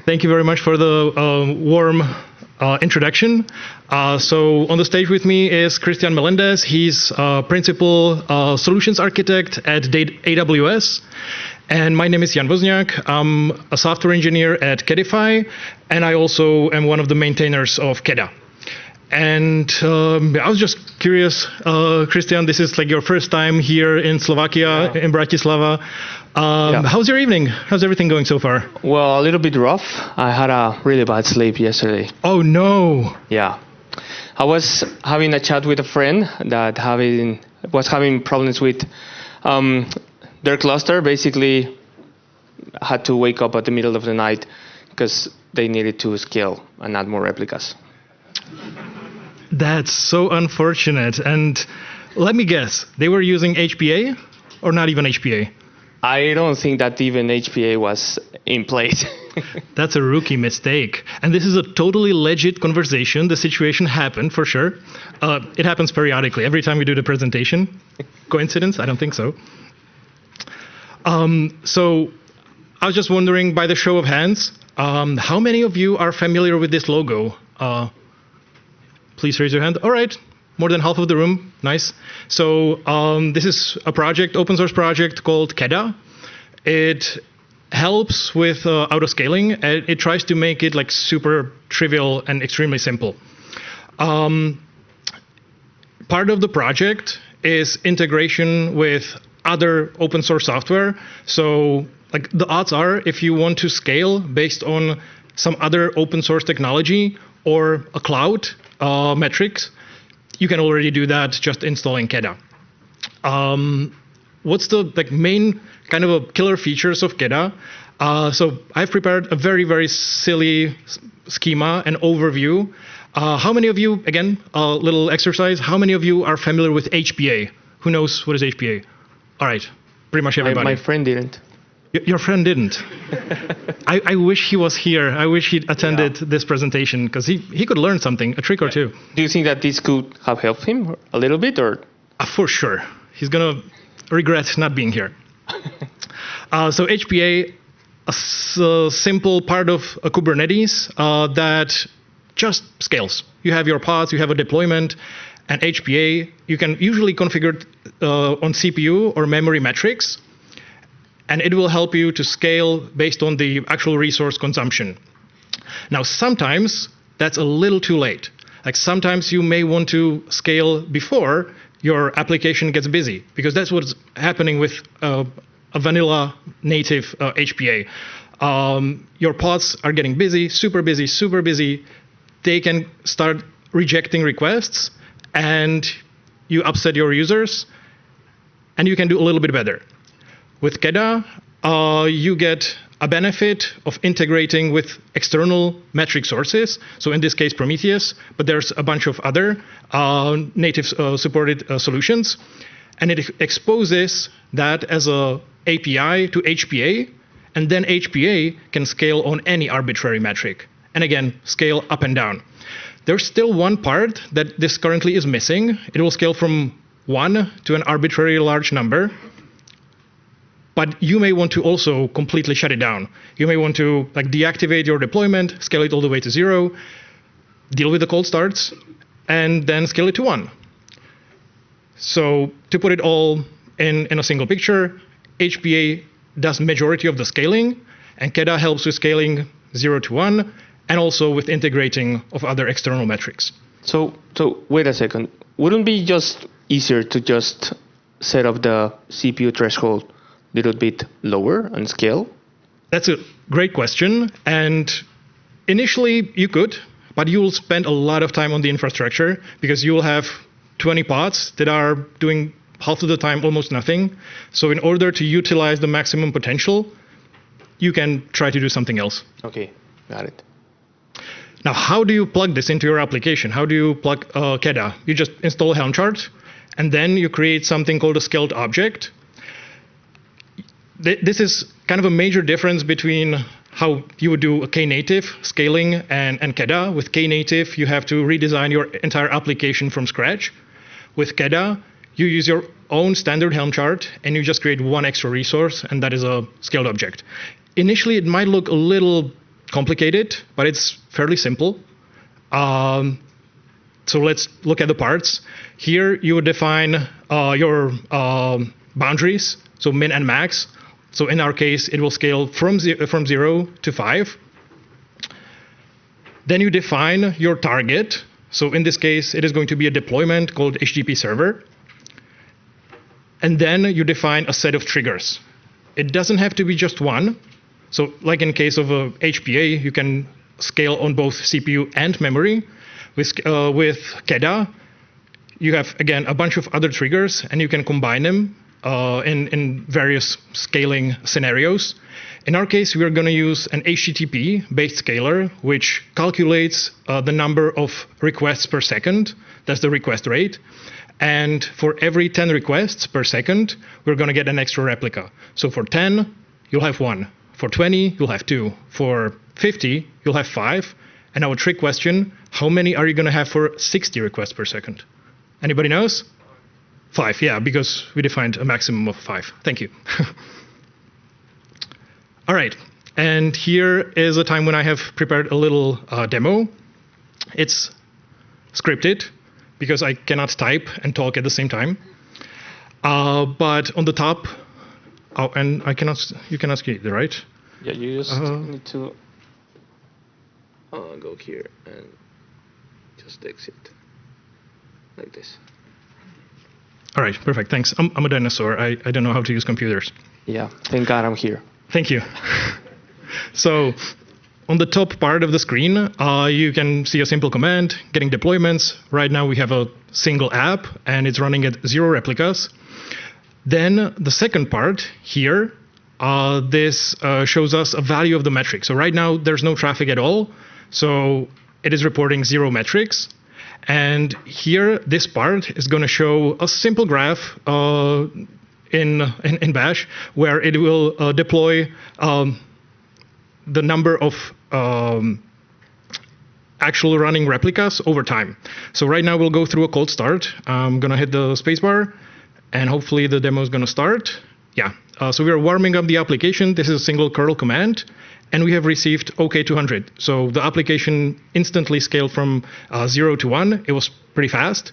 Thank you very much for the warm introduction. So on the stage with me is Christian Melendez. He's Principal Solutions Architect at AWS. And my name is Jan Wozniak. I'm a software engineer at Kedify, and I also am one of the maintainers of KEDA. And I was just curious, Christian, this is like your first time here in Slovakia, in Bratislava. How's your evening? How's everything going so far? Well, a little bit rough. I had a really bad sleep yesterday. Oh, no. Yeah. I was having a chat with a friend that was having problems with their cluster. Basically, had to wake up at the middle of the night because they needed to scale and add more replicas. That's so unfortunate. And let me guess, they were using HPA or not even HPA? I don't think that even HPA was in place. That's a rookie mistake. And this is a totally legit conversation. The situation happened for sure. It happens periodically. Every time we do the presentation. Coincidence? I don't think so. So I was just wondering, by the show of hands, how many of you are familiar with this logo? Please raise your hand. All right. More than half of the room. Nice. So this is a project, open source project called KEDA. It helps with autoscaling. And it tries to make it like super trivial and extremely simple. Part of the project is integration with other open source software. So like the odds are, if you want to scale based on some other open source technology or a cloud metrics, you can already do that just installing KEDA. What's the main kind of a killer features of KEDA? So I've prepared a very, very silly schema and overview. How many of you, again, a little exercise, how many of you are familiar with HPA? Who knows what is HPA? All right, pretty much everybody. My friend didn't. Your friend didn't. I wish he was here. I wish he'd attended this presentation because he could learn something, a trick or two. Do you think that this could have helped him a little bit, or? For sure. He's going to regret not being here. So HPA, a simple part of a Kubernetes that just scales. You have your pods, you have a deployment, and HPA, you can usually configure it on CPU or memory metrics. And it will help you to scale based on the actual resource consumption. Now, sometimes that's a little too late. Like sometimes you may want to scale before your application gets busy, because that's what's happening with a vanilla native HPA. Your pods are getting busy, super busy, super busy. They can start rejecting requests, and you upset your users, and you can do a little bit better. With KEDA, you get a benefit of integrating with external metric sources. So in this case, Prometheus, but there's a bunch of other native supported solutions. And it exposes that as a API to HPA, and then HPA can scale on any arbitrary metric. And again, scale up and down. There's still one part that this currently is missing. It will scale from 1 to an arbitrary large number. But you may want to also completely shut it down. You may want to deactivate your deployment, scale it all the way to 0, deal with the cold starts, and then scale it to 1. So to put it all in a single picture, HPA does majority of the scaling, and KEDA helps with scaling 0 to 1, and also with integrating of other external metrics. So wait a second. Wouldn't it be just easier to just set up the CPU threshold little bit lower and scale? That's a great question. And initially you could, but you will spend a lot of time on the infrastructure because you will have 20 pods that are doing half of the time almost nothing. So in order to utilize the maximum potential, you can try to do something else. Okay, got it. Now, how do you plug this into your application? How do you plug KEDA? You just install Helm chart, and then you create something called a scaled object. This is kind of a major difference between how you would do a Knative scaling and KEDA. With Knative, you have to redesign your entire application from scratch. With KEDA, you use your own standard Helm chart, and you just create one extra resource, and that is a scaled object. Initially, it might look a little complicated, but it's fairly simple. So let's look at the parts. Here you would define your boundaries, so min and max. So in our case, it will scale from 0 to 5. Then you define your target. So in this case, it is going to be a deployment called HTTP server. And then you define a set of triggers. It doesn't have to be just one. So like in case of a HPA, you can scale on both CPU and memory. With KEDA, you have, again, a bunch of other triggers, and you can combine them in various scaling scenarios. In our case, we are going to use an HTTP-based scaler, which calculates the number of requests per second. That's the request rate. And for every 10 requests per second, we're going to get an extra replica. So for 10, you'll have 1. For 20, you'll have 2. For 50, you'll have 5. And our trick question, how many are you going to have for 60 requests per second? Anybody knows? 5, yeah, because we defined a maximum of 5. Thank you. All right, and here is a time when I have prepared a little demo. It's scripted, because I cannot type and talk at the same time. But on the top, and you cannot see it, right? Yeah, you just need to go here and just exit like this. All right, perfect, thanks. I'm a dinosaur. I don't know how to use computers. Yeah, thank God I'm here. Thank you. So on the top part of the screen, you can see a simple command, getting deployments. Right now we have a single app, and it's running at 0 replicas. Then the second part here, this shows us a value of the metric. So right now there's no traffic at all. So it is reporting 0 metrics. And here, this part is going to show a simple graph in Bash, where it will deploy the number of actual running replicas over time. So right now we'll go through a cold start. I'm going to hit the spacebar, and hopefully the demo is going to start. Yeah, so we are warming up the application. This is a single curl command, and we have received OK 200. So the application instantly scaled from 0 to 1. It was pretty fast.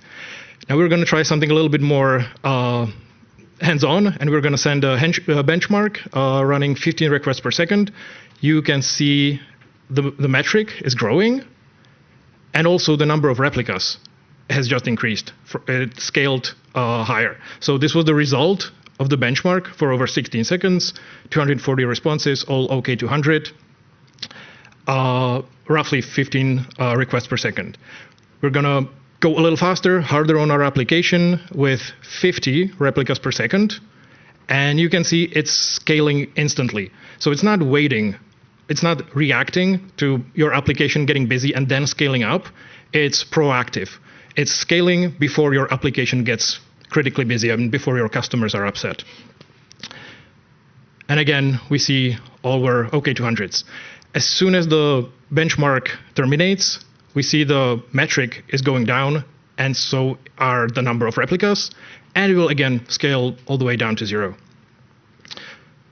Now we're going to try something a little bit more hands-on, and we're going to send a benchmark running 15 requests per second. You can see the metric is growing, and also the number of replicas has just increased. It scaled higher. So this was the result of the benchmark for over 16 seconds, 240 responses, all OK 200, roughly 15 requests per second. We're going to go a little faster, harder on our application with 50 replicas per second. And you can see it's scaling instantly. So it's not waiting. It's not reacting to your application getting busy and then scaling up. It's proactive. It's scaling before your application gets critically busy and before your customers are upset. And again, we see all were OK 200s. As soon as the benchmark terminates, we see the metric is going down, and so are the number of replicas, and it will again scale all the way down to 0.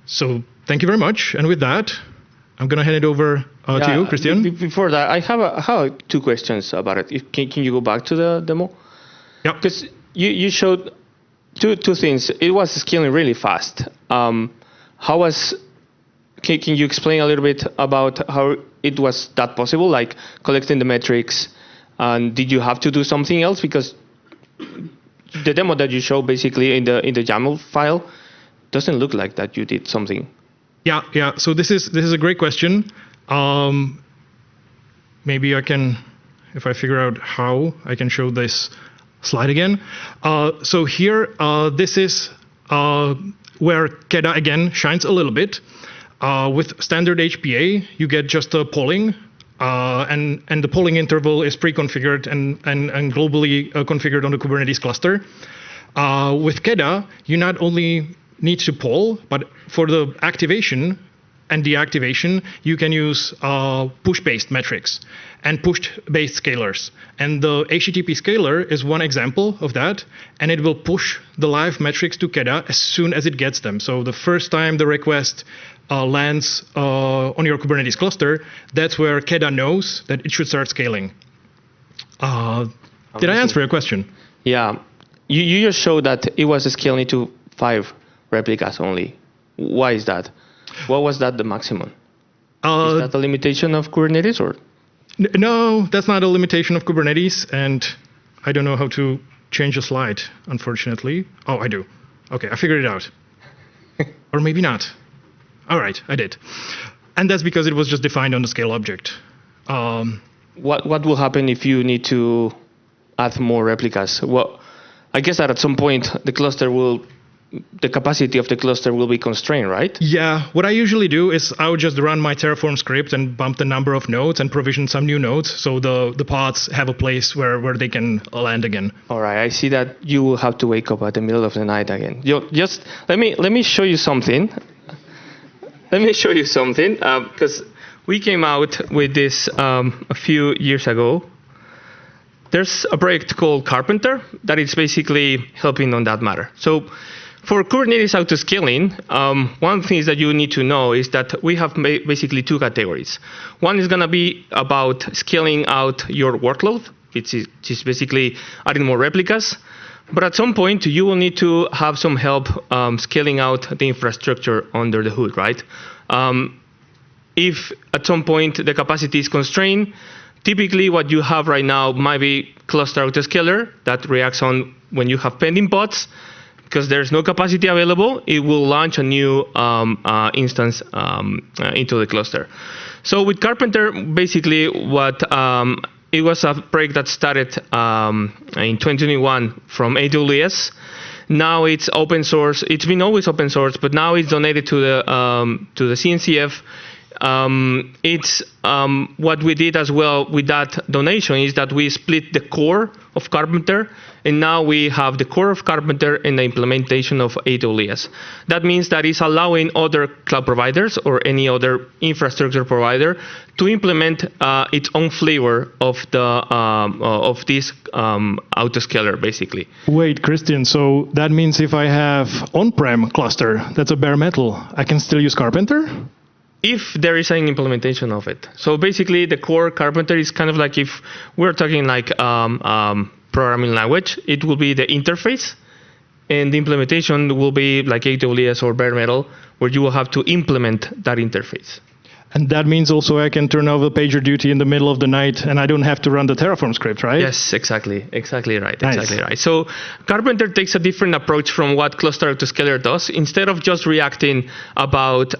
So thank you very much, and with that, I'm going to hand it over to you, Christian. Before that, I have 2 questions about it. Can you go back to the demo? Yeah. Because you showed two things. It was scaling really fast. Can you explain a little bit about how it was that possible, like collecting the metrics? And did you have to do something else? Because the demo that you show basically in the YAML file doesn't look like that you did something. Yeah. So this is a great question. Maybe I can, if I figure out how, I can show this slide again. So here, this is where KEDA again shines a little bit. With standard HPA, you get just a polling, and the polling interval is pre-configured and globally configured on the Kubernetes cluster. With KEDA, you not only need to poll, but for the activation, and deactivation, you can use push-based metrics and push-based scalars. And the HTTP scaler is one example of that, and it will push the live metrics to KEDA as soon as it gets them. So the first time the request lands on your Kubernetes cluster, that's where KEDA knows that it should start scaling. Did I answer your question? Yeah. You just showed that it was scaling to 5 replicas only. Why is that? What was that the maximum? Is that the limitation of Kubernetes, or? No, that's not a limitation of Kubernetes, and I don't know how to change a slide, unfortunately. Oh, I do. Okay, I figured it out. Or maybe not. All right, I did. And that's because it was just defined on the scale object. What will happen if you need to add more replicas? Well, I guess that at some point the capacity of the cluster will be constrained, right? Yeah, what I usually do is I would just run my Terraform script and bump the number of nodes and provision some new nodes, so the pods have a place where they can land again. All right, I see that you will have to wake up at the middle of the night again. Just let me show you something. Let me show you something, because we came out with this a few years ago. There's a project called Karpenter that is basically helping on that matter. So for Kubernetes autoscaling, one thing that you need to know is that we have basically 2 categories. One is going to be about scaling out your workload, which is basically adding more replicas. But at some point, you will need to have some help scaling out the infrastructure under the hood, right? If at some point the capacity is constrained, typically what you have right now might be cluster autoscaler that reacts on when you have pending pods. Because there's no capacity available, it will launch a new instance into the cluster. So with Karpenter, basically what it was a project that started in 2021 from AWS. Now it's open source. It's been always open source, but now it's donated to the CNCF. It's what we did as well with that donation is that we split the core of Karpenter, and now we have the core of Karpenter and the implementation of AWS. That means that it's allowing other cloud providers or any other infrastructure provider to implement its own flavor of this autoscaler, basically. Wait, Christian, so that means if I have on-prem cluster that's a bare metal, I can still use Karpenter? If there is an implementation of it. So basically the core Karpenter is kind of like if we're talking like programming language, it will be the interface, and the implementation will be like AWS or bare metal, where you will have to implement that interface. And that means also I can turn off the PagerDuty in the middle of the night and I don't have to run the Terraform script, right? Yes, exactly right. Nice. Exactly right. So Karpenter takes a different approach from what Cluster Autoscaler does. Instead of just reacting about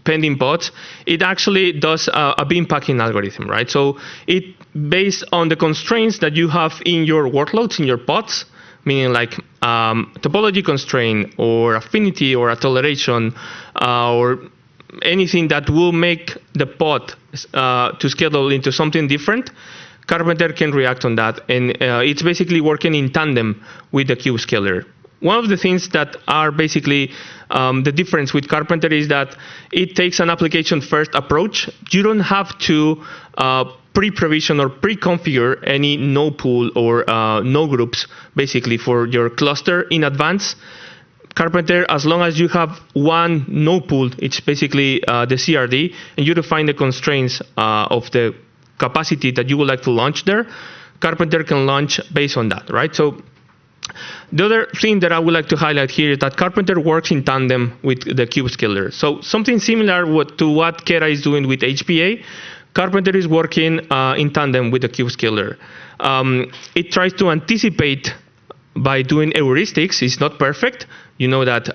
pending pods, it actually does a bean packing algorithm, right? So it based on the constraints that you have in your workloads, in your pods, meaning like topology constraint or affinity or a toleration or anything that will make the pod to schedule into something different, Karpenter can react on that. And it's basically working in tandem with the kubescaler. One of the things that are basically the difference with Karpenter is that it takes an application-first approach. You don't have to pre-provision or pre-configure any no pool or no groups, basically, for your cluster in advance. Karpenter, as long as you have one no pool, it's basically the CRD, and you define the constraints of the capacity that you would like to launch there, Karpenter can launch based on that, right? So the other thing that I would like to highlight here is that Karpenter works in tandem with the kubescaler. So something similar to what KEDA is doing with HPA, Karpenter is working in tandem with the kubescaler. It tries to anticipate by doing heuristics. It's not perfect. You know that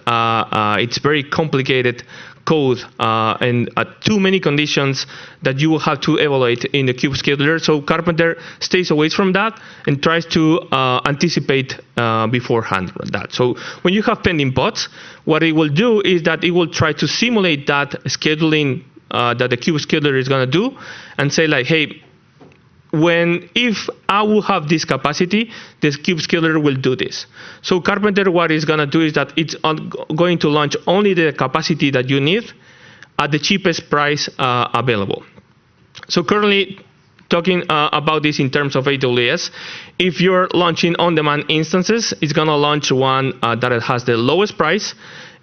it's very complicated code and too many conditions that you will have to evaluate in the kubescaler. So Karpenter stays away from that and tries to anticipate beforehand that. So when you have pending pods, what it will do is that it will try to simulate that scheduling that the kubescaler is going to do and say like, hey, if I will have this capacity, this kubescaler will do this. So Karpenter, what it's going to do is that it's going to launch only the capacity that you need, at the cheapest price available. So currently, talking about this in terms of AWS, if you're launching on-demand instances, it's going to launch one that has the lowest price.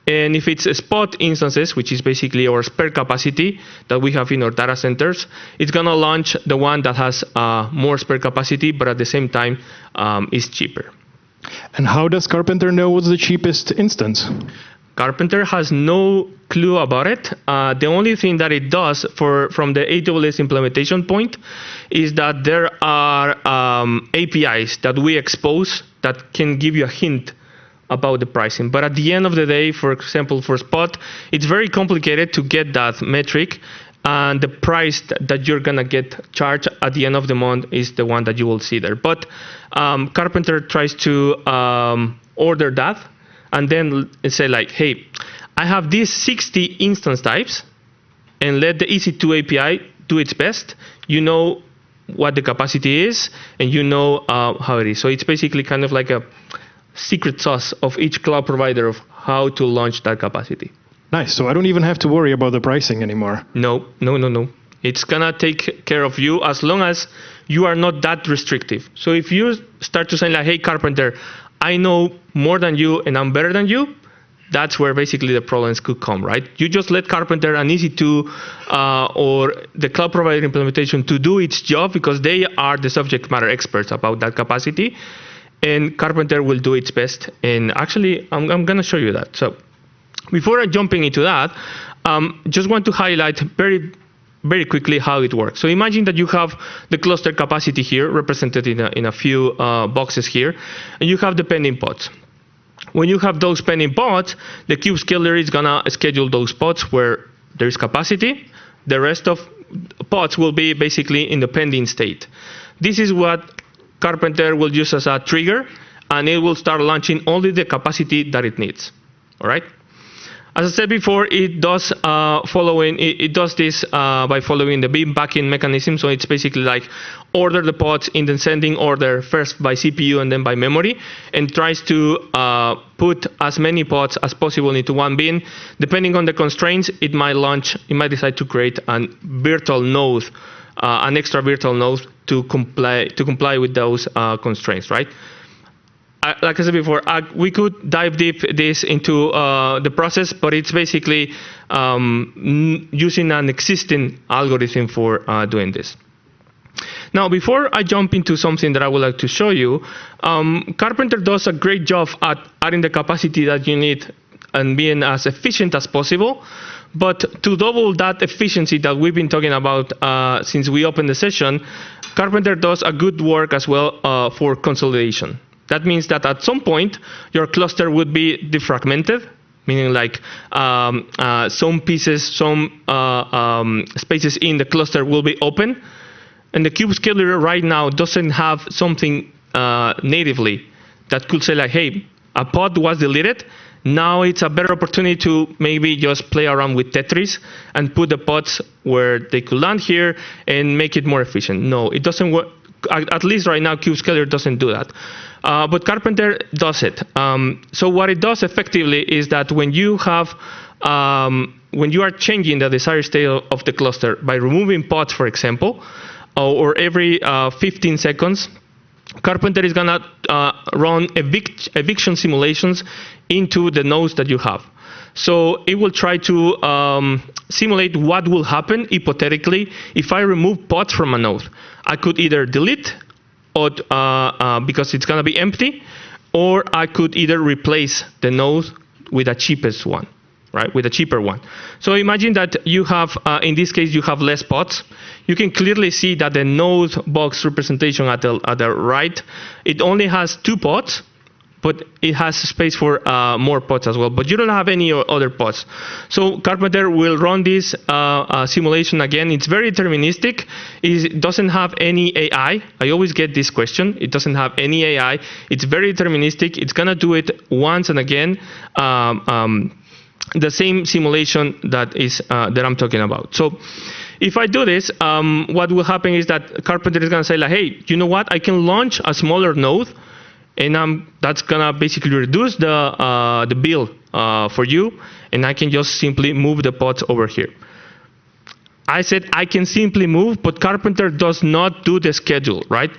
And if it's a spot instances, which is basically our spare capacity that we have in our data centers, it's going to launch the one that has more spare capacity, but at the same time is cheaper. And how does Karpenter know what's the cheapest instance? Karpenter has no clue about it. The only thing that it does from the AWS implementation point is that there are APIs that we expose that can give you a hint about the pricing. But at the end of the day, for example, for Spot, it's very complicated to get that metric, and the price that you're going to get charged at the end of the month is the one that you will see there. But Karpenter tries to order that and then say like, hey, I have these 60 instance types, and let the EC2 API do its best. You know what the capacity is, and you know how it is. So it's basically kind of like a secret sauce of each cloud provider of how to launch that capacity. Nice. So I don't even have to worry about the pricing anymore. No. It's going to take care of you as long as you are not that restrictive. So if you start to say like, hey, Karpenter, I know more than you and I'm better than you, that's where basically the problems could come, right? You just let Karpenter and EC2 or the cloud provider implementation to do its job because they are the subject matter experts about that capacity. And Karpenter will do its best. And actually, I'm going to show you that. So before jumping into that, just want to highlight very, very quickly how it works. So imagine that you have the cluster capacity here represented in a few boxes here, and you have the pending pods. When you have those pending pods, the kubescaler is going to schedule those pods where there's capacity. The rest of pods will be basically in the pending state. This is what Karpenter will use as a trigger, and it will start launching only the capacity that it needs. All right. As I said before, it does this by following the beam backing mechanism. So it's basically like order the pods in descending order, first by CPU and then by memory, and tries to put as many pods as possible into one bin. Depending on the constraints, it might decide to create a virtual node, an extra virtual node to comply with those constraints, right? Like I said before, we could dive deep this into the process, but it's basically using an existing algorithm for doing this. Now, before I jump into something that I would like to show you, Karpenter does a great job at adding the capacity that you need and being as efficient as possible. But to double that efficiency that we've been talking about since we opened the session, Karpenter does a good work as well for consolidation. That means that at some point, your cluster would be defragmented, meaning like some pieces, some spaces in the cluster will be open. And the kubescaler right now doesn't have something natively that could say like, hey, a pod was deleted. Now it's a better opportunity to maybe just play around with Tetris and put the pods where they could land here and make it more efficient. No, it doesn't work. At least right now, kubescaler doesn't do that. But Karpenter does it. So what it does effectively is that when you are changing the desired state of the cluster by removing pods, for example, or every 15 seconds, Karpenter is gonna run eviction simulations into the nodes that you have. So it will try to simulate what will happen hypothetically if I remove pods from a node. I could either delete or because it's gonna be empty, or I could either replace the node with a cheapest one, right? With a cheaper one. So imagine that you have, in this case, you have less pods. You can clearly see that the node box representation at the right, it only has 2 pods, but it has space for more pods as well. But you don't have any other pods. So Karpenter will run this simulation again. It's very deterministic. It doesn't have any AI. I always get this question. It doesn't have any AI. It's very deterministic. It's going to do it once and again. The same simulation that I'm talking about. So if I do this, what will happen is that Karpenter is going to say like, hey, you know what? I can launch a smaller node, and that's gonna basically reduce the bill for you, and I can just simply move the pods over here. I said I can simply move, but Karpenter does not do the schedule, right?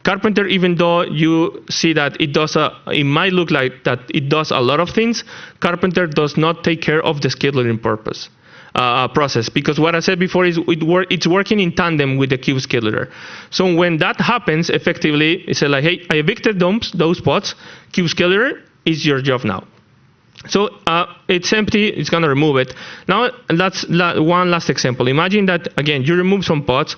Karpenter, even though you see that it might look like that it does a lot of things, Karpenter does not take care of the scheduling process, because what I said before is it's working in tandem with the kube scheduler. So when that happens, effectively, it's like, hey, I evicted those pods, kube scheduler is your job now. So it's empty, it's going to remove it. Now, that's one last example. Imagine that, again, you remove some pods.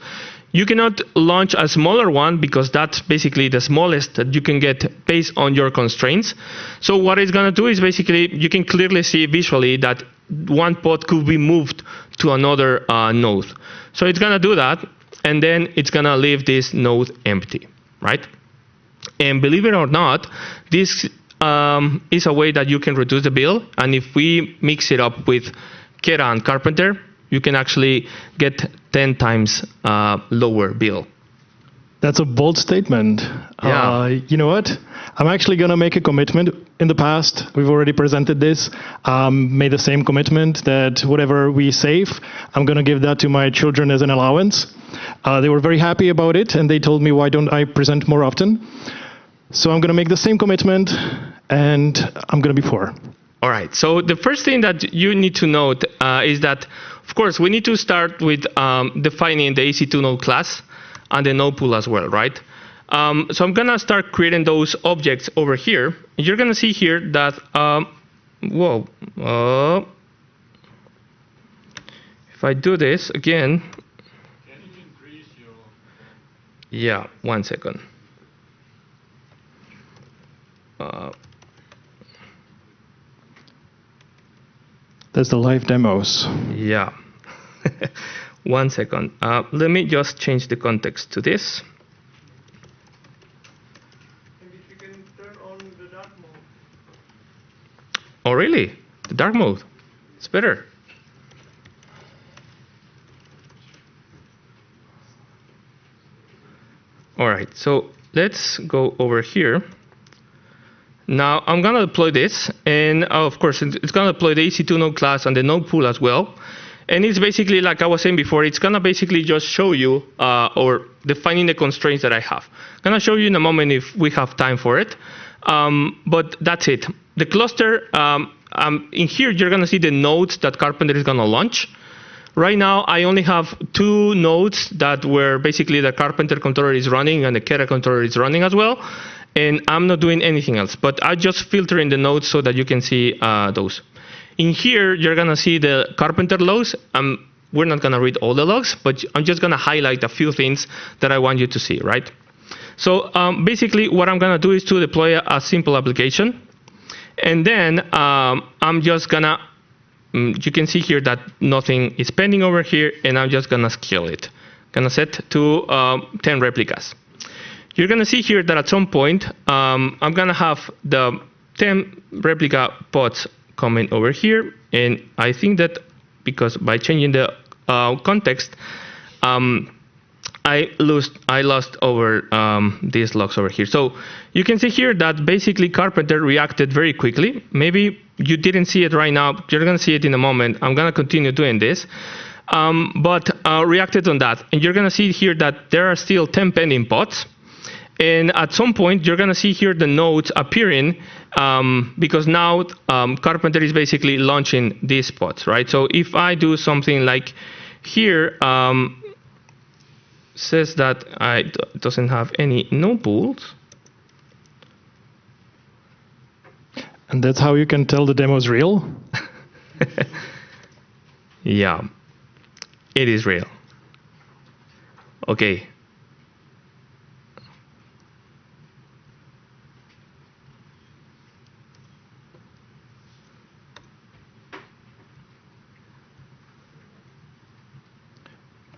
You cannot launch a smaller one because that's basically the smallest that you can get based on your constraints. So what it's going to do is basically, you can clearly see visually that one pod could be moved to another node. So it's going to do that, and then it's going to leave this node empty, right? And believe it or not, this is a way that you can reduce the bill. And if we mix it up with KEDA and Karpenter, you can actually get 10 times lower bill. That's a bold statement. Yeah. You know what? I'm actually going to make a commitment. In the past, we've already presented this, made the same commitment that whatever we save, I'm going to give that to my children as an allowance. They were very happy about it, and they told me, why don't I present more often? So I'm going to make the same commitment, and I'm going to be poor. All right. So the first thing that you need to note is that, of course, we need to start with defining the EC2 node class and the node pool as well, right? So I'm going to start creating those objects over here. You're going to see here that, if I do this again. Can you increase your... Yeah, 1 second. That's the live demos. Yeah. 1 second. Let me just change the context to this. Maybe you can turn on the dark mode. Oh, really? The dark mode. It's better. All right. So let's go over here. Now I'm going to deploy this, and of course it's going to deploy the EC2 node class and the node pool as well. And it's basically, like I was saying before, it's going to basically just show you or defining the constraints that I have. I'm going to show you in a moment if we have time for it. But that's it. The cluster, in here you're going to see the nodes that Karpenter is going to launch. Right now I only have 2 nodes that were basically the Karpenter controller is running and the KEDA controller is running as well. And I'm not doing anything else, but I just filter in the nodes so that you can see those. In here, you're going to see the Karpenter logs. We're not going to read all the logs, but I'm just going to highlight a few things that I want you to see, right? So basically, what I'm going to do is to deploy a simple application. And then I'm just going to, you can see here that nothing is pending over here, and I'm just going to scale it. Going to set to 10 replicas. You're going to see here that at some point, I'm going to have the 10 replica pods coming over here. And I think that because by changing the context, I lost over these logs over here. So you can see here that basically Karpenter reacted very quickly. Maybe you didn't see it right now. You're going to see it in a moment. I'm going to continue doing this. But reacted on that. And you're going to see here that there are still 10 pending pods. And at some point, you're going to see here the nodes appearing because now Karpenter is basically launching these pods, right? So if I do something like here, says that it doesn't have any node pools. And that's how you can tell the demo is real? Yeah, it is real. Okay.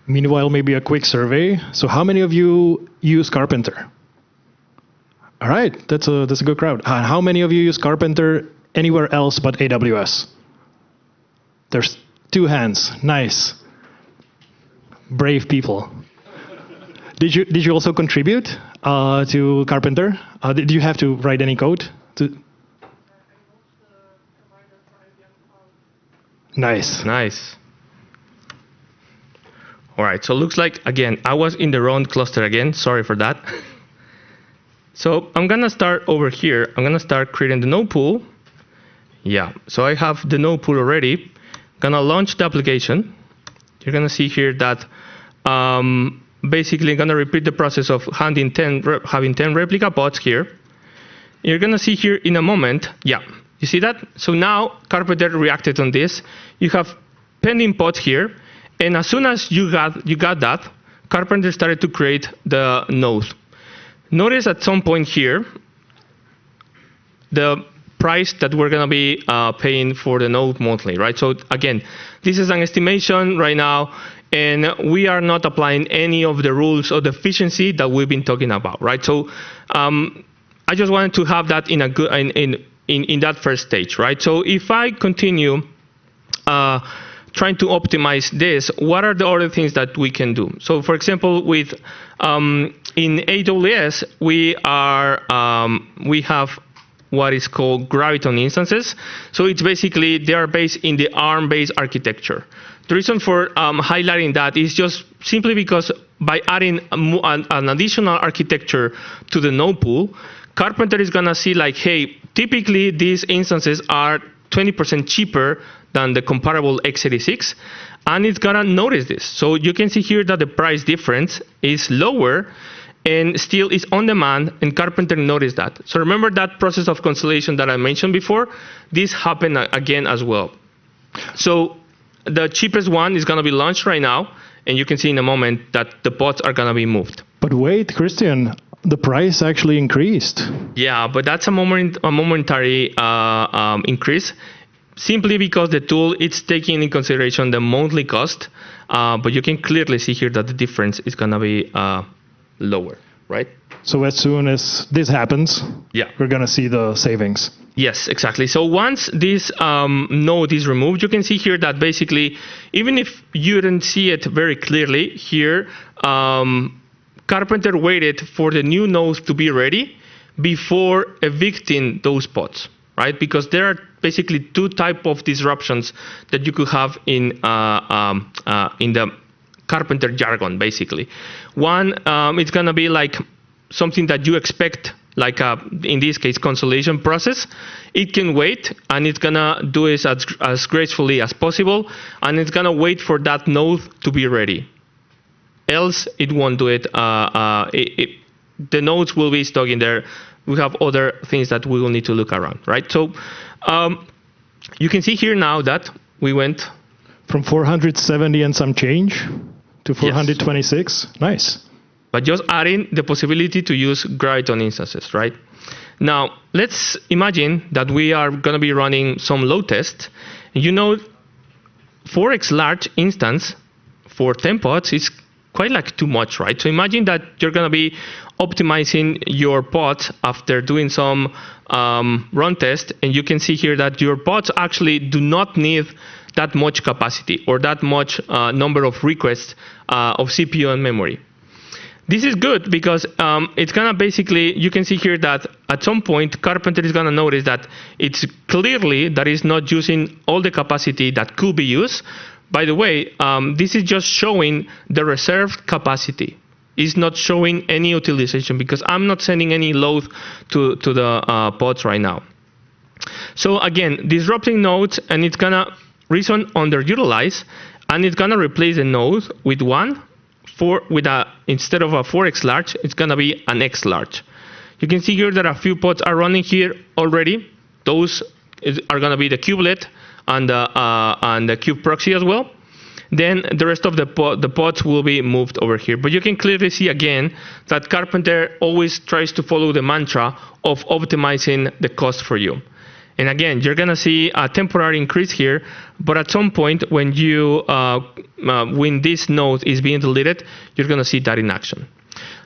Meanwhile, maybe a quick survey. So how many of you use Karpenter? All right, that's a good crowd. How many of you use Karpenter anywhere else but AWS? There's 2 hands. Nice. Brave people. Did you also contribute to Karpenter? Did you have to write any code? Nice. Nice. All right, so it looks like, again, I was in the wrong cluster again. Sorry for that. So I'm going to start over here. I'm going to start creating the node pool. Yeah, so I have the node pool already. Going to launch the application. You're going to see here that basically I'm going to repeat the process of having 10 replica pods here. You're going to see here in a moment, yeah, you see that? So now Karpenter reacted on this. You have pending pods here. And as soon as you got that, Karpenter started to create the node. Notice at some point here, the price that we're going to be paying for the node monthly, right? So again, this is an estimation right now, and we are not applying any of the rules of the efficiency that we've been talking about, right? So I just wanted to have that in a good in that first stage, right? So if I continue trying to optimize this, what are the other things that we can do? So for example, with in AWS, we have what is called Graviton instances. So it's basically, they are based in the ARM-based architecture. The reason for highlighting that is just simply because by adding an additional architecture to the node pool, Karpenter is gonna see like, hey, typically these instances are 20% cheaper than the comparable x86, and it's gonna notice this. So you can see here that the price difference is lower and still is on demand, and Karpenter noticed that. So remember that process of consolidation that I mentioned before? This happened again as well. So the cheapest one is gonna be launched right now, and you can see in a moment that the pods are gonna be moved. But wait, Christian, the price actually increased. Yeah, but that's a momentary increase, simply because the tool is taking into consideration the monthly cost, but you can clearly see here that the difference is gonna be lower, right? So as soon as this happens, yeah, we're gonna see the savings. Yes, exactly. So once this node is removed, you can see here that basically, even if you didn't see it very clearly here, Karpenter waited for the new nodes to be ready before evicting those pods, right? Because there are basically two types of disruptions that you could have in the Karpenter jargon, basically. One, it's gonna be like something that you expect, like in this case, consolidation process. It can wait, and it's gonna do it as gracefully as possible, and it's gonna wait for that node to be ready. Else, it won't do it. The nodes will be stuck in there. We have other things that we will need to look around, right? So you can see here now that we went from 470 and some change to 426. Yes. Nice. But just adding the possibility to use Graviton instances, right? Now, let's imagine that we are going to be running some load test. You know, 4x large instance for 10 pods is quite like too much, right? So imagine that you're going to be optimizing your pods after doing some run test, and you can see here that your pods actually do not need that much capacity or that much number of requests of CPU and memory. This is good because it's gonna basically, you can see here that at some point Karpenter is gonna notice that it's clearly that it's not using all the capacity that could be used. By the way, this is just showing the reserved capacity. It's not showing any utilization because I'm not sending any load to the pods right now. So again, disrupting nodes, and it's gonna reason underutilize, and it's gonna replace the node with instead of a 4x large, it's gonna be an x large. You can see here that a few pods are running here already. Those are gonna be the kubelet and the kube proxy as well. Then the rest of the pods will be moved over here. But you can clearly see again that Karpenter always tries to follow the mantra of optimizing the cost for you. And again, you're gonna see a temporary increase here, but at some point when when this node is being deleted, you're gonna see that in action.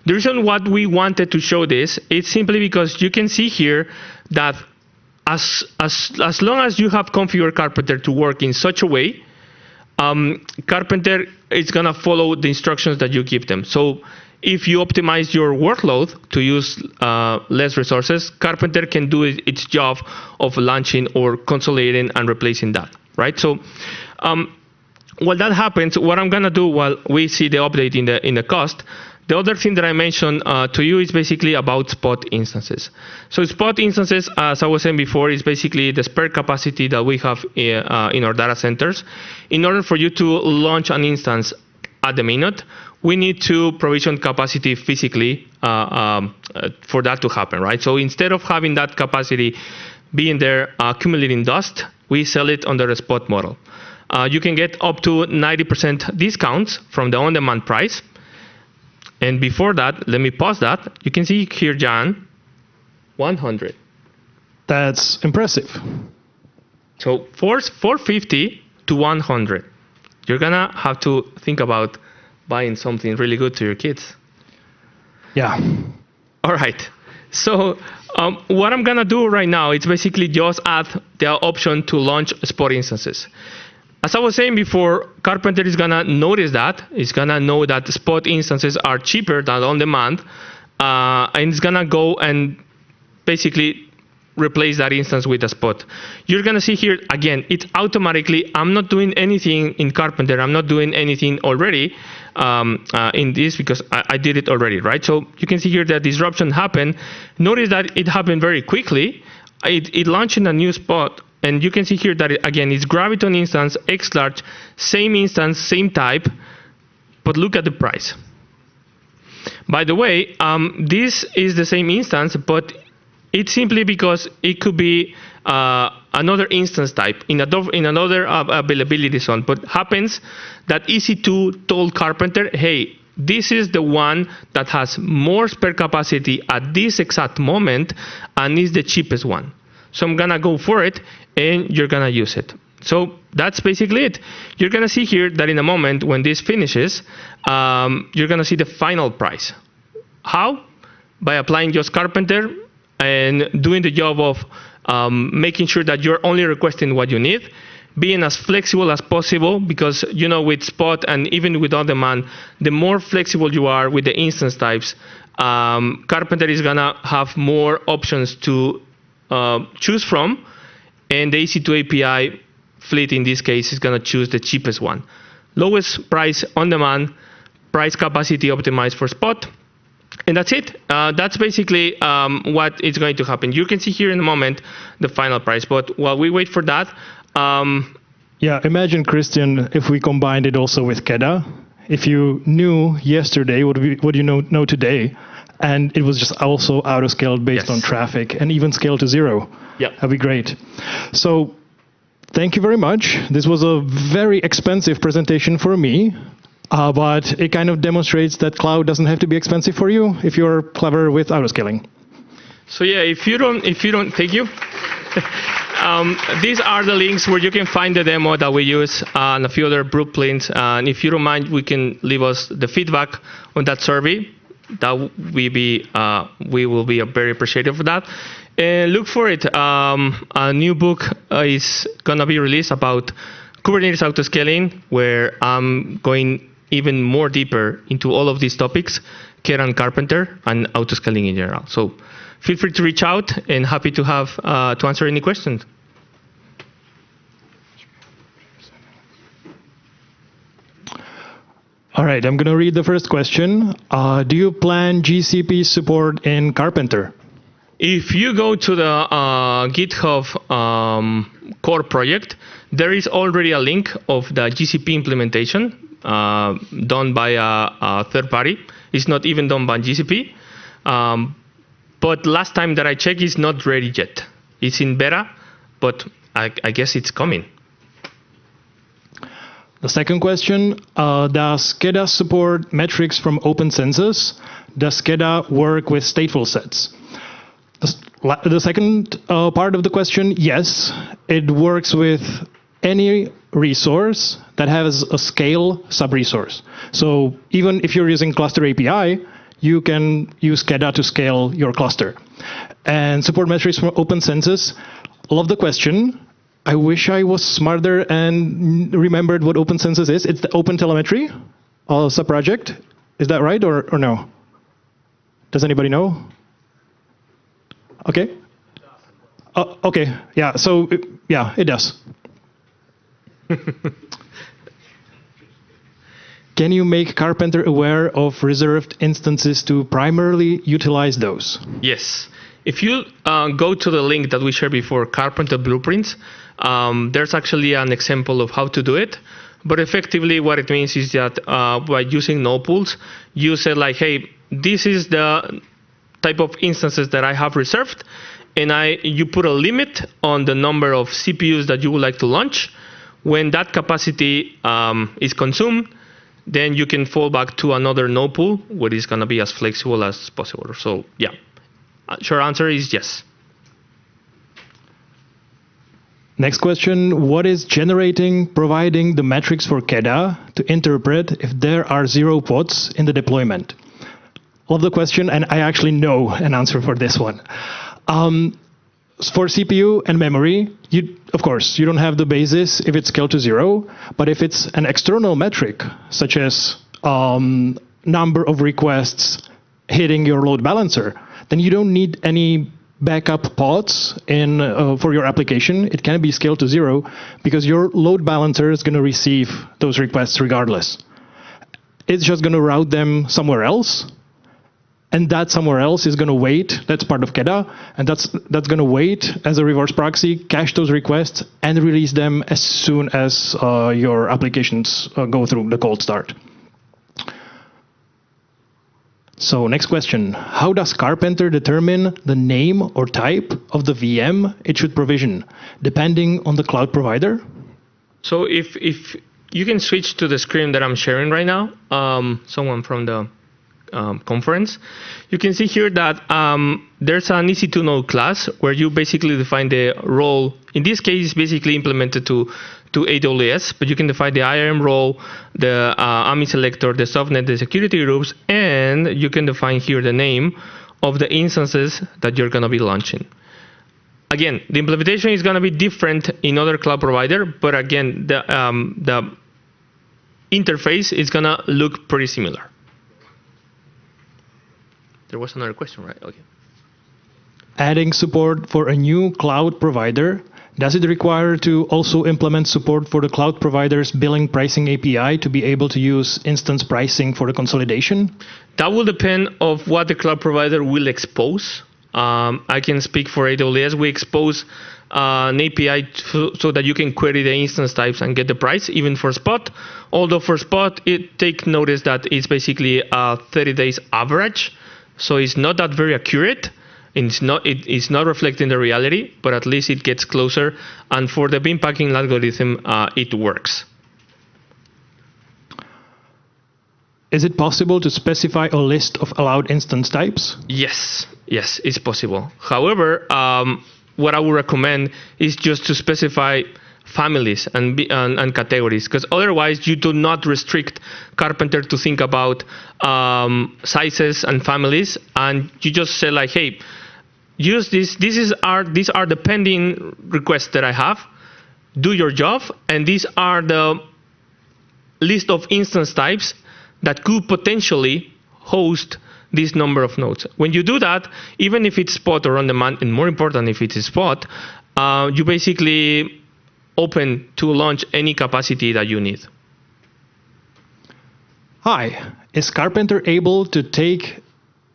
The reason why we wanted to show this is simply because you can see here that as long as you have configured Karpenter to work in such a way, Karpenter is gonna follow the instructions that you give them. So if you optimize your workload to use less resources, Karpenter can do its job of launching or consolidating and replacing that. right? So while that happens, what I'm gonna do while we see the update in the cost, the other thing that I mentioned to you is basically about spot instances. So spot instances, as I was saying before, is basically the spare capacity that we have in our data centers. In order for you to launch an instance at the minute, we need to provision capacity physically for that to happen, right? So instead of having that capacity being there accumulating dust, we sell it under a spot model. You can get up to 90% discounts from the on-demand price. And before that, let me pause that. You can see here, John, 100. That's impressive. So 450 to 100. You're gonna have to think about buying something really good to your kids. Yeah. All right. So what I'm gonna do right now is basically just add the option to launch spot instances. As I was saying before, Karpenter is gonna notice that. It's gonna know that spot instances are cheaper than on demand, and it's gonna go and basically replace that instance with a spot. You're gonna see here again, it automatically. I'm not doing anything in Karpenter. I'm not doing anything already in this because I did it already, right? So you can see here that disruption happened. Notice that it happened very quickly. It launched in a new spot. And you can see here that, again, it's Graviton instance, X large, same instance, same type, but look at the price. By the way, this is the same instance, but it's simply because it could be another instance type in another availability zone. But happens that EC2 told Karpenter, hey, this is the one that has more spare capacity at this exact moment and is the cheapest one. So I'm gonna go for it, and you're gonna use it. So that's basically it. You're gonna see here that in a moment when this finishes, you're gonna see the final price. How? By applying just Karpenter and doing the job of making sure that you're only requesting what you need, being as flexible as possible, because with Spot and even with on-demand, the more flexible you are with the instance types, Karpenter is gonna have more options to choose from, and the EC2 API fleet in this case is going to choose the cheapest one. Lowest price on demand, price capacity optimized for spot, and that's it. That's basically what is going to happen. You can see here in a moment the final price, but while we wait for that, yeah, imagine, Christian, if we combined it also with KEDA. If you knew yesterday, what you know today, and it was just also auto-scaled based on traffic and even scaled to zero. Yeah, that'd be great. So thank you very much. This was a very expensive presentation for me, but it kind of demonstrates that cloud doesn't have to be expensive for you if you're clever with auto-scaling. So yeah, if you don't, thank you. These are the links where you can find the demo that we use and a few other blueprints. And if you don't mind, we can leave us the feedback on that survey. That we will be very appreciative of that. And look for it. A new book is gonna be released about Kubernetes autoscaling, where I'm going even more deeper into all of these topics, KEDA and Karpenter, and autoscaling in general. So feel free to reach out, and happy to have to answer any questions. All right, I'm going to read the first question. Do you plan GCP support in Karpenter? If you go to the GitHub core project, there is already a link of the GCP implementation done by a third party. It's not even done by GCP. But last time that I checked, it's not ready yet. It's in beta, but I guess it's coming. The second question, does KEDA support metrics from open census? Does KEDA work with stateful sets? The second part of the question, yes, it works with any resource that has a scale sub-resource. So even if you're using cluster API, you can use KEDA to scale your cluster. And support metrics from open census, love the question. I wish I was smarter and remembered what open census is. It's the open telemetry sub-project. Is that right or no? Does anybody know? Okay. Okay. Yeah. So yeah, it does. Can you make Karpenter aware of reserved instances to primarily utilize those? Yes. If you go to the link that we shared before, Karpenter Blueprints, there's actually an example of how to do it. But effectively, what it means is that by using no pools, you say like, hey, this is the type of instances that I have reserved, and you put a limit on the number of CPUs that you would like to launch. When that capacity is consumed, then you can fall back to another no pool, where it's going to be as flexible as possible. So yeah, short answer is yes. Next question, what is providing the metrics for KEDA to interpret if there are 0 pods in the deployment? Love the question, and I actually know an answer for this one. For CPU and memory, of course, you don't have the basis if it's scaled to 0, but if it's an external metric, such as number of requests hitting your load balancer, then you don't need any backup pods for your application. It can be scaled to 0 because your load balancer is going to receive those requests regardless. It's just going to route them somewhere else, and that somewhere else is going to wait. That's part of KEDA, and that's going to wait as a reverse proxy, cache those requests, and release them as soon as your applications go through the cold start. So next question, how does Karpenter determine the name or type of the VM it should provision, depending on the cloud provider? So if you can switch to the screen that I'm sharing right now, someone from the conference, you can see here that there's an easy-to-know class where you basically define the role. In this case, basically implemented to AWS, but you can define the IAM role, the AMI selector, the subnet, the security groups, and you can define here the name of the instances that you're going to be launching. Again, the implementation is going to be different in other cloud provider, but again, the interface is going to look pretty similar. There was another question, right? Okay. Adding support for a new cloud provider, does it require to also implement support for the cloud provider's billing pricing API to be able to use instance pricing for the consolidation? That will depend on what the cloud provider will expose. I can speak for AWS. We expose an API so that you can query the instance types and get the price, even for Spot. Although for Spot, take notice that it's basically a 30 days average. So it's not that very accurate. It's not reflecting the reality, but at least it gets closer. And for the bin packing algorithm, it works. Is it possible to specify a list of allowed instance types? Yes, it's possible. However, what I would recommend is just to specify families and categories, because otherwise you do not restrict Karpenter to think about sizes and families, and you just say like, hey, use this. These are the pending requests that I have. Do your job, and these are the list of instance types that could potentially host this number of nodes. When you do that, even if it's Spot or on demand, and more important, if it's Spot, you basically open to launch any capacity that you need. Hi, is Karpenter able to take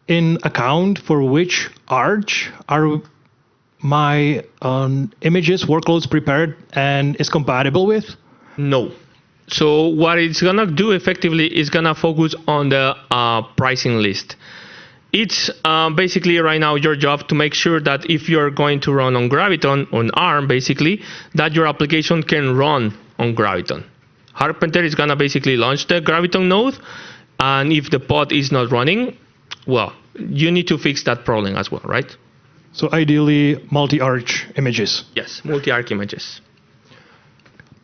in account for which arch are my images, workloads prepared and is compatible with? No. So what it's going to do effectively is going to focus on the pricing list. It's basically right now your job to make sure that if you're going to run on Graviton, on ARM basically, that your application can run on Graviton. Karpenter is going to basically launch the Graviton node, and if the pod is not running, well, you need to fix that problem as well, right? So ideally, multi-arch images. Yes, multi-arch images.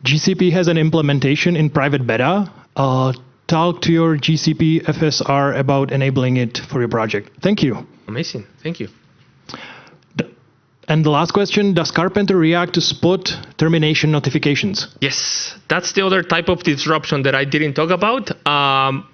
GCP has an implementation in private beta. Talk to your GCP FSR about enabling it for your project. Thank you. Amazing. Thank you. And the last question, does Karpenter react to spot termination notifications? Yes, that's the other type of disruption that I didn't talk about.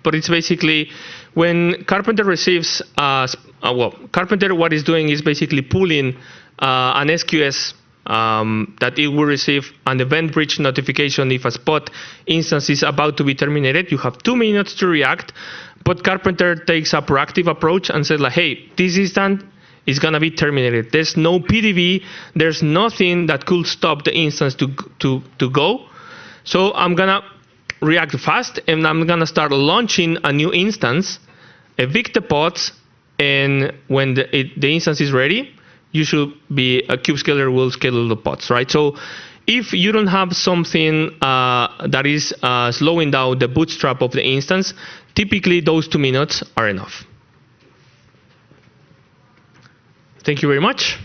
But it's basically when Karpenter receives, Karpenter what is doing is basically pulling an SQS that it will receive an event bridge notification if a spot instance is about to be terminated. You have 2 minutes to react, but Karpenter takes a proactive approach and says, like, hey, this instance is going to be terminated. There's no PDV. There's nothing that could stop the instance to go. So I'm going to react fast, and I'm going to start launching a new instance, evict the pods, and when the instance is ready, you should be a kubescaler will schedule the pods, right? So if you don't have something that is slowing down the bootstrap of the instance, typically those 2 minutes are enough. Thank you very much.